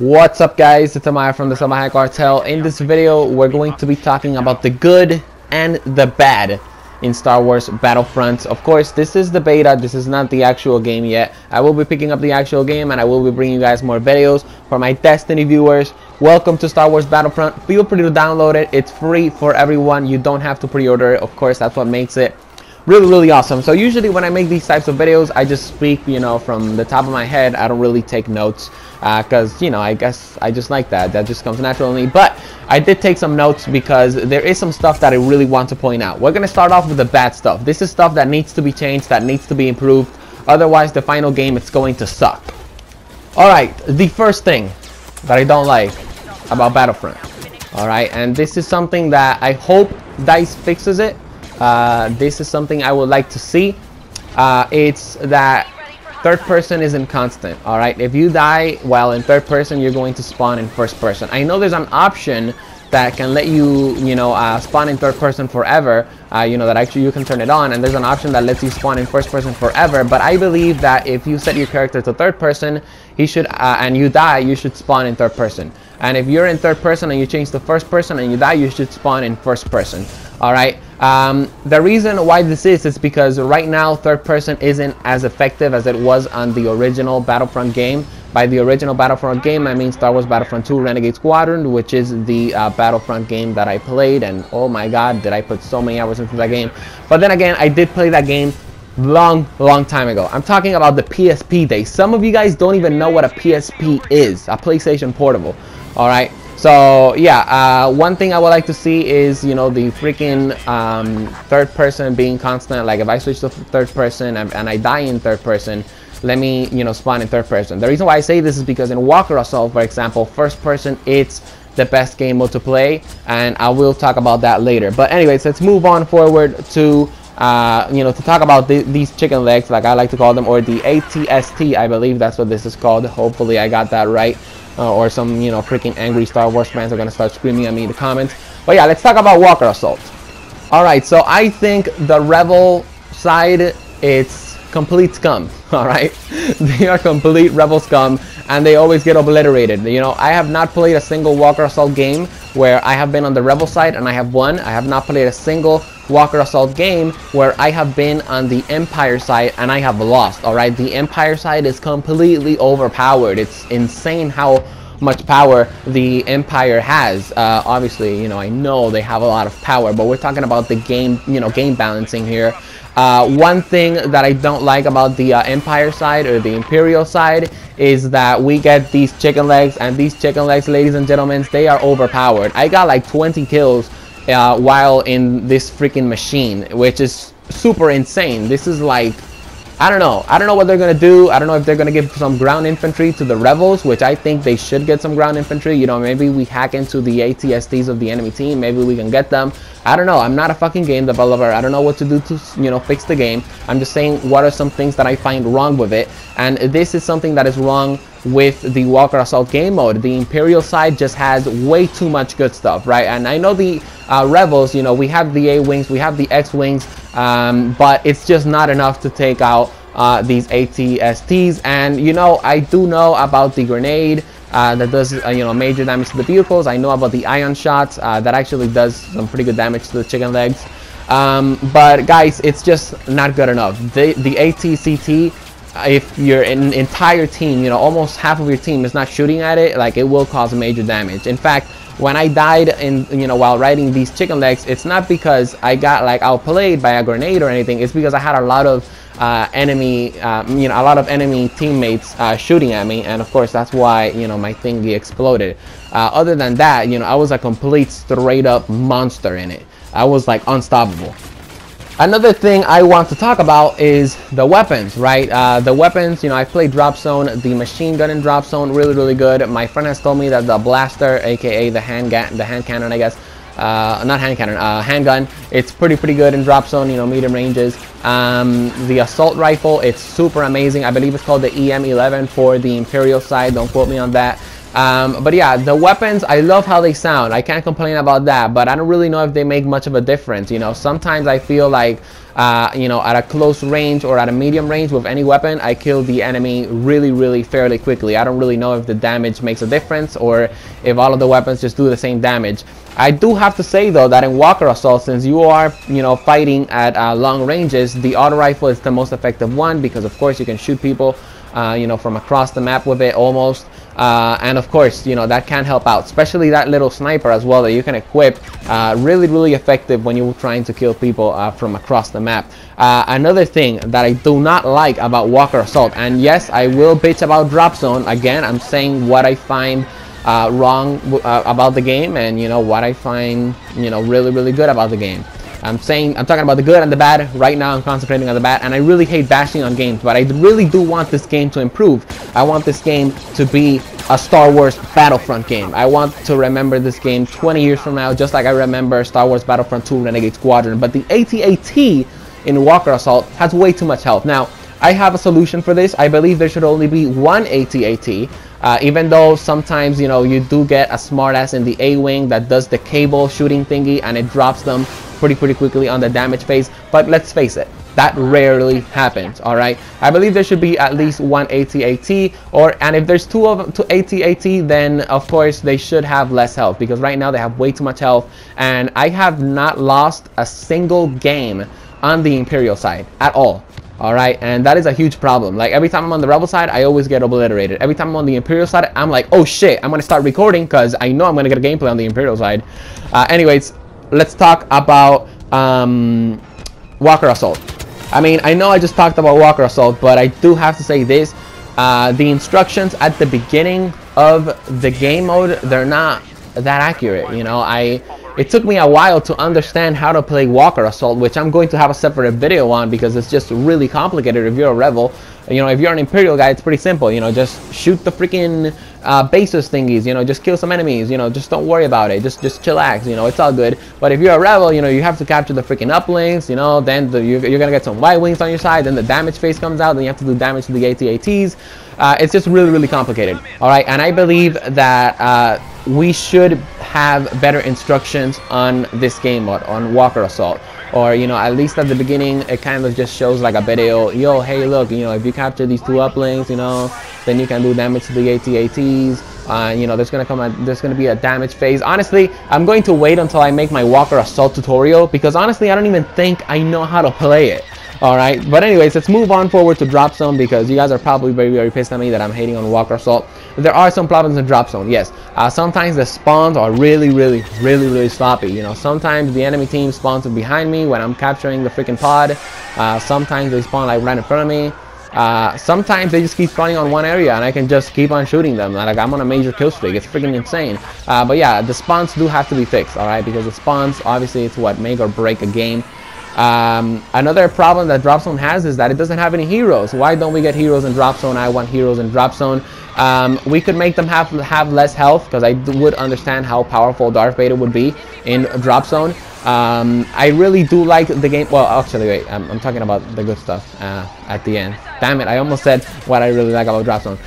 What's up, guys? It's Amaya from the Salvajee cartel. In this video, we're going to be talking about the good and the bad in Star Wars Battlefront. Of course, this is the beta. This is not the actual game yet. I will be picking up the actual game and I will be bringing you guys more videos. For my Destiny viewers, welcome to Star Wars Battlefront. Feel free to download it. It's free for everyone. You don't have to pre-order it. Of course, that's what makes it really awesome. So usually when I make these types of videos, I just speak, from the top of my head. I don't really take notes because, I guess I just like that. That just comes naturally. But I did take some notes because there is some stuff that I really want to point out. We're going to start off with the bad stuff. This is stuff that needs to be changed, that needs to be improved. Otherwise, the final game, it's going to suck. Alright, the first thing that I don't like about Battlefront. Alright, and this is something that I hope DICE fixes it. This is something I would like to see. It's that third person isn't constant. Alright, if you die while in third person, you're going to spawn in first person. I know there's an option that can let you, spawn in third person forever. That actually you can turn it on, and there's an option that lets you spawn in first person forever. But I believe that if you set your character to third person, he should, and you die, you should spawn in third person. And if you're in third person and you change to first person and you die, you should spawn in first person. Alright, the reason why this is because right now third person isn't as effective as it was on the original Battlefront game. By the original Battlefront game, I mean Star Wars Battlefront 2 Renegade Squadron, which is the Battlefront game that I played, and oh my god, did I put so many hours into that game. But then again, I did play that game long time ago. I'm talking about the PSP days. Some of you guys don't even know what a PSP is, a PlayStation Portable. Alright, so yeah, one thing I would like to see is, the freaking third person being constant. Like if I switch to third person and I die in third person, let me, spawn in third person. The reason why I say this is because in Walker Assault, for example, first person, it's the best game mode to play, and I will talk about that later. But anyways, let's move on forward to to talk about these chicken legs, like I like to call them, or the ATST. I believe that's what this is called. Hopefully I got that right. Or some, freaking angry Star Wars fans are gonna start screaming at me in the comments. But yeah, let's talk about Walker Assault. Alright, so I think the Rebel side, it's complete scum. Alright, they are complete Rebel scum, and they always get obliterated. I have not played a single Walker Assault game where I have been on the Rebel side and I have won. I have not played a single Walker Assault game where I have been on the Empire side and I have lost. Alright, the Empire side is completely overpowered. It's insane how much power the Empire has. Obviously, I know they have a lot of power, but we're talking about the game, game balancing here. One thing that I don't like about the Empire side or the Imperial side is that we get these chicken legs, and these chicken legs, ladies and gentlemen, they are overpowered. I got like 20 kills while in this freaking machine, which is super insane. This is like, I don't know what they're gonna do. I don't know if they're gonna give some ground infantry to the rebels, which I think they should get some ground infantry. Maybe we hack into the ATSTs of the enemy team. Maybe we can get them. I don't know. I'm not a fucking game developer. I don't know what to do to, fix the game. I'm just saying what are some things that I find wrong with it. And this is something that is wrong with the Walker Assault game mode. The Imperial side just has way too much good stuff, right? And I know the Rebels, we have the A-Wings, we have the X-Wings, but it's just not enough to take out these ATSTs. And, I do know about the grenade that does, major damage to the vehicles. I know about the ion shots that actually does some pretty good damage to the chicken legs. But guys, it's just not good enough. The ATCT, if your entire team, almost half of your team is not shooting at it, like it will cause major damage. In fact, when I died in, while riding these chicken legs, it's not because I got like outplayed by a grenade or anything. It's because I had a lot of enemy teammates shooting at me, and of course that's why my thingy exploded. Other than that, I was a complete straight up monster in it. I was like unstoppable. Another thing I want to talk about is the weapons, right? The weapons, I played Dropzone, the machine gun in Dropzone, really good. My friend has told me that the blaster, aka the hand cannon, I guess, not hand cannon, handgun, it's pretty good in Dropzone, medium ranges. The assault rifle, it's super amazing. I believe it's called the EM11 for the Imperial side. Don't quote me on that. But yeah, the weapons, I love how they sound. I can't complain about that, but I don't really know if they make much of a difference. You know, sometimes I feel like, you know, at a close range or at a medium range with any weapon, I kill the enemy really fairly quickly. I don't really know if the damage makes a difference or if all of the weapons just do the same damage. I do have to say though that in Walker Assault, since you are, you know, fighting at long ranges, the auto rifle is the most effective one, because of course you can shoot people, you know, from across the map with it almost. And of course, you know, that can help out, especially that little sniper as well that you can equip. Really effective when you're trying to kill people from across the map. Another thing that I do not like about Walker Assault, and yes, I will bitch about Dropzone. Again, I'm saying what I find wrong about the game, and you know what I find, you know, really good about the game. I'm talking about the good and the bad. Right now I'm concentrating on the bad, and I really hate bashing on games, but I really do want this game to improve. I want this game to be a Star Wars Battlefront game. I want to remember this game 20 years from now, just like I remember Star Wars Battlefront 2 Renegade Squadron. But the AT-AT in Walker Assault has way too much health. Now, I have a solution for this. I believe there should only be one AT-AT. Even though sometimes, you know, you do get a smartass in the A-wing that does the cable shooting thingy and it drops them pretty quickly on the damage phase, but let's face it, that rarely happens. All right, I believe there should be at least one AT-AT, and if there's two AT-AT, then of course they should have less health, because right now they have way too much health, and I have not lost a single game on the Imperial side at all. All right, and that is a huge problem. Like, every time I'm on the Rebel side, I always get obliterated. Every time I'm on the Imperial side, I'm like, oh shit, I'm gonna start recording because I know I'm gonna get a gameplay on the Imperial side. Anyways, let's talk about Walker Assault. I mean, I know I just talked about Walker Assault, but I do have to say this. The instructions at the beginning of the game mode, they're not that accurate. You know, it took me a while to understand how to play Walker Assault, which I'm going to have a separate video on because it's just really complicated if you're a Rebel. You know, if you're an Imperial guy, it's pretty simple. You know, just shoot the freaking bases thingies. You know, just kill some enemies. You know, just don't worry about it. Just chillax. You know, it's all good. But if you're a Rebel, you know, you have to capture the freaking uplinks. You know, then you're gonna get some Y-wings on your side. Then the damage phase comes out. Then you have to do damage to the AT-ATs. It's just really complicated. All right, and I believe that we should have better instructions on this game mode, on Walker Assault. Or, you know, at least at the beginning, it kind of just shows like a video. Yo, hey, look, you know, if you capture these two uplinks, you know, then you can do damage to the AT-ATs. You know, there's gonna be a damage phase. Honestly, I'm going to wait until I make my Walker Assault tutorial, because honestly, I don't even think I know how to play it. Alright, but anyways, let's move on forward to Dropzone, because you guys are probably very pissed at me that I'm hating on Walker Assault. There are some problems in Dropzone, yes. Sometimes the spawns are really sloppy. You know, sometimes the enemy team spawns behind me when I'm capturing the freaking pod. Sometimes they spawn like right in front of me. Sometimes they just keep spawning on one area and I can just keep on shooting them. Like, I'm on a major kill streak. It's freaking insane. But yeah, the spawns do have to be fixed, alright, because the spawns, obviously, it's what make or break a game. Another problem that Dropzone has is that it doesn't have any heroes. Why don't we get heroes in Dropzone? I want heroes in Dropzone. We could make them have less health, because I would understand how powerful Darth Vader would be in Dropzone. I really do like the game. Well, actually, wait, I'm talking about the good stuff at the end. Damn it, I almost said what I really like about Dropzone.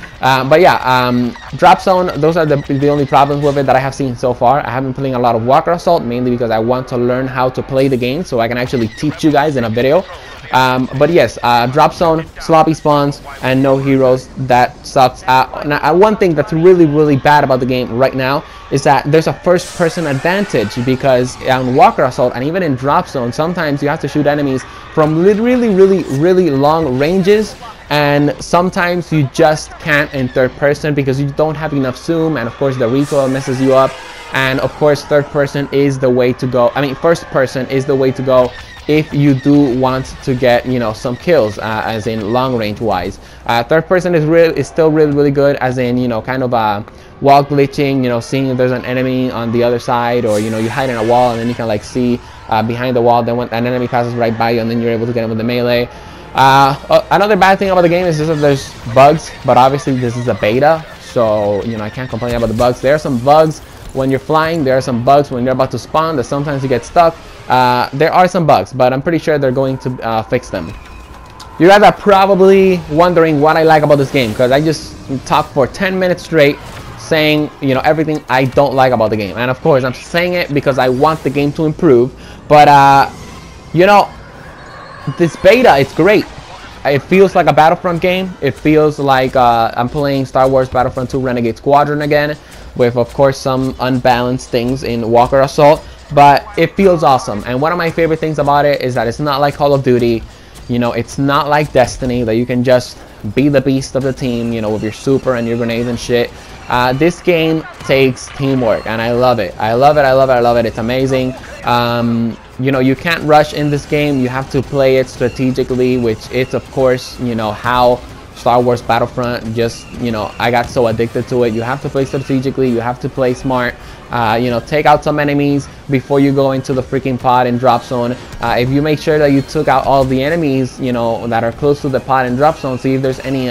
But yeah, Dropzone, those are the only problems with it that I have seen so far. I have been playing a lot of Walker Assault, mainly because I want to learn how to play the game so I can actually teach you guys in a video. But yes, Dropzone, sloppy spawns, and no heroes. That sucks. Now, one thing that's really bad about the game right now is that there's a first-person advantage, because on Walker Assault and even in Dropzone, sometimes you have to shoot enemies from really long ranges, and sometimes you just can't in third person because you don't have enough zoom, and of course the recoil messes you up. And of course, third person is the way to go. I mean, first person is the way to go if you do want to get, you know, some kills, as in long range wise. Third person is still really good, as in, you know, kind of wall glitching, you know, seeing if there's an enemy on the other side, or, you know, you hide in a wall and then you can like see behind the wall, then when an enemy passes right by you, and then you're able to get him with the melee. Another bad thing about the game is just that there's bugs, but obviously this is a beta, so, you know, I can't complain about the bugs. There are some bugs when you're flying, there are some bugs when you're about to spawn, that sometimes you get stuck. There are some bugs, but I'm pretty sure they're going to fix them. You guys are probably wondering what I like about this game, because I just talked for 10 minutes straight saying, you know, everything I don't like about the game. And of course, I'm saying it because I want the game to improve. But, you know, this beta, it's great. It feels like a Battlefront game. It feels like I'm playing Star Wars Battlefront 2 Renegade Squadron again, with, of course, some unbalanced things in Walker Assault. But it feels awesome. And one of my favorite things about it is that it's not like Call of Duty. You know, it's not like Destiny, that you can just be the beast of the team, you know, with your super and your grenades and shit. This game takes teamwork, and I love it. I love it, I love it, I love it. It's amazing. You know, you can't rush in this game. You have to play it strategically, which is, of course, you know, how Star Wars Battlefront just, you know, I got so addicted to it. You have to play strategically. You have to play smart. You know, take out some enemies before you go into the freaking pod and drop zone. If you make sure that you took out all the enemies, you know, that are close to the pod and drop zone, see if there's any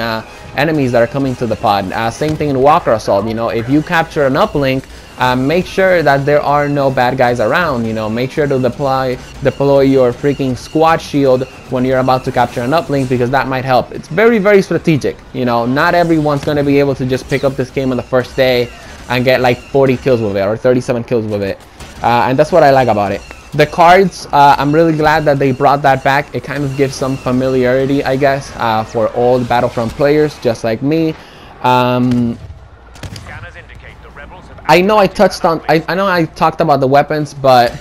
enemies that are coming to the pod. Same thing in Walker Assault. You know, if you capture an uplink, make sure that there are no bad guys around. You know, make sure to deploy your freaking squad shield when you're about to capture an uplink, because that might help. It's very, very strategic. You know, not everyone's going to be able to just pick up this game on the first day and get like 40 kills with it or 37 kills with it. And that's what I like about it. The cards, I'm really glad that they brought that back. It kind of gives some familiarity, I guess, for old Battlefront players just like me. I know I touched on, I know I talked about the weapons, but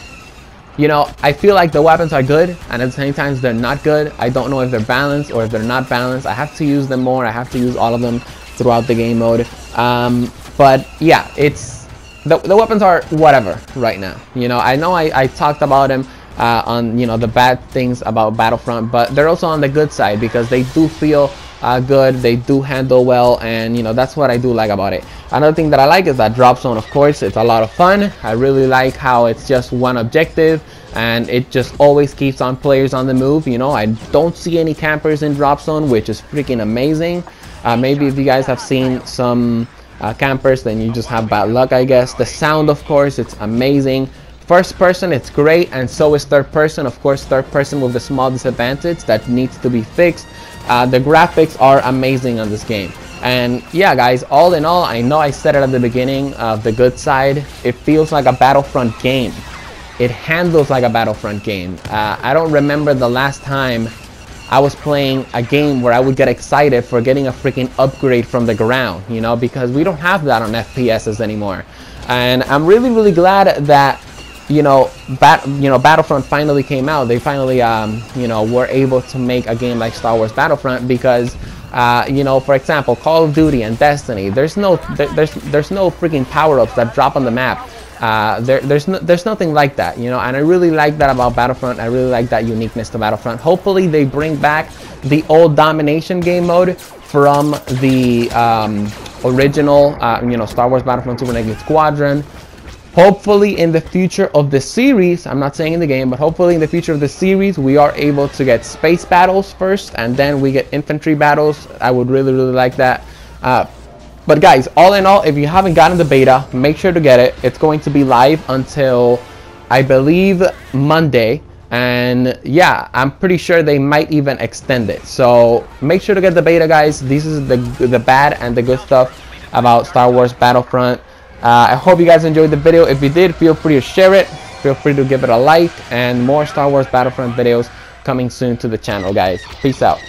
you know, I feel like the weapons are good, and at the same time they're not good. I don't know if they're balanced or if they're not balanced. I have to use them more. I have to use all of them throughout the game mode. But yeah, it's the weapons are whatever right now. You know I talked about them on, you know, the bad things about Battlefront, but they're also on the good side because they do feel good, they do handle well, and you know, that's what I do like about it. Another thing that I like is that drop zone. Of course, it's a lot of fun. I really like how it's just one objective and it just always keeps on players on the move. You know, I don't see any campers in drop zone, which is freaking amazing. Maybe if you guys have seen some campers, then you just have bad luck, I guess. The sound, of course, it's amazing. First person, it's great, and so is third person. Of course, third person with a small disadvantage that needs to be fixed. The graphics are amazing on this game. And yeah, guys, all in all, I know I said it at the beginning of the good side. It feels like a Battlefront game. It handles like a Battlefront game. I don't remember the last time I was playing a game where I would get excited for getting a freaking upgrade from the ground, you know, because we don't have that on FPSs anymore. And I'm really, really glad that, you know, Battlefront finally came out. They finally, you know, were able to make a game like Star Wars Battlefront, because, you know, for example, Call of Duty and Destiny, there's no freaking power-ups that drop on the map. There's nothing like that, you know, and I really like that about Battlefront. I really like that uniqueness to Battlefront. Hopefully they bring back the old domination game mode from the original, you know, Star Wars Battlefront 2 Renegade Squadron. Hopefully in the future of the series, I'm not saying in the game, but hopefully in the future of the series, we are able to get space battles first, and then we get infantry battles. I would really, really like that. But guys, all in all, if you haven't gotten the beta, make sure to get it. It's going to be live until, I believe, Monday. And yeah, I'm pretty sure they might even extend it. So make sure to get the beta, guys. This is the bad and the good stuff about Star Wars Battlefront. I hope you guys enjoyed the video. If you did, feel free to share it. Feel free to give it a like. And more Star Wars Battlefront videos coming soon to the channel, guys. Peace out.